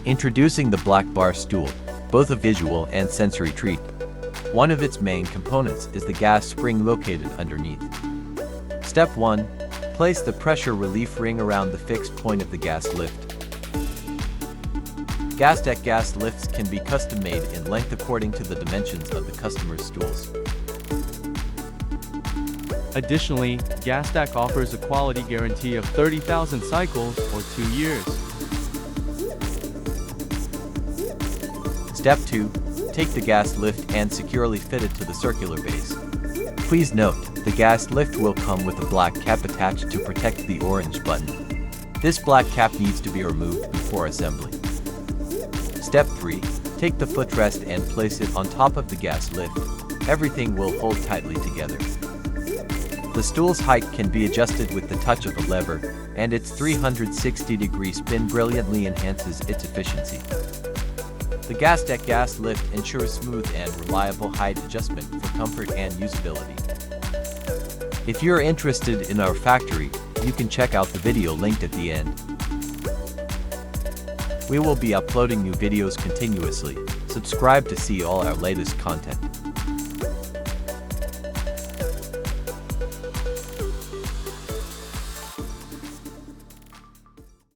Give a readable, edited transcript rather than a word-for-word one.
Introducing the black bar stool, both a visual and sensory treat. One of its main components is the gas spring located underneath. Step 1. Place the pressure relief ring around the fixed point of the gas lift. Gas deck gas lifts can be custom made in length according to the dimensions of the customer's stools. Additionally, Gas Deck offers a quality guarantee of 30,000 cycles or 2 years. Step 2. Take the gas lift and securely fit it to the circular base. Please note, the gas lift will come with a black cap attached to protect the orange button. This black cap needs to be removed before assembly. Step 3. Take the footrest and place it on top of the gas lift. Everything will hold tightly together. The stool's height can be adjusted with the touch of a lever, and its 360-degree spin brilliantly enhances its efficiency. The Gas Deck gas lift ensures smooth and reliable height adjustment for comfort and usability. If you're interested in our factory, you can check out the video linked at the end. We will be uploading new videos continuously. Subscribe to see all our latest content.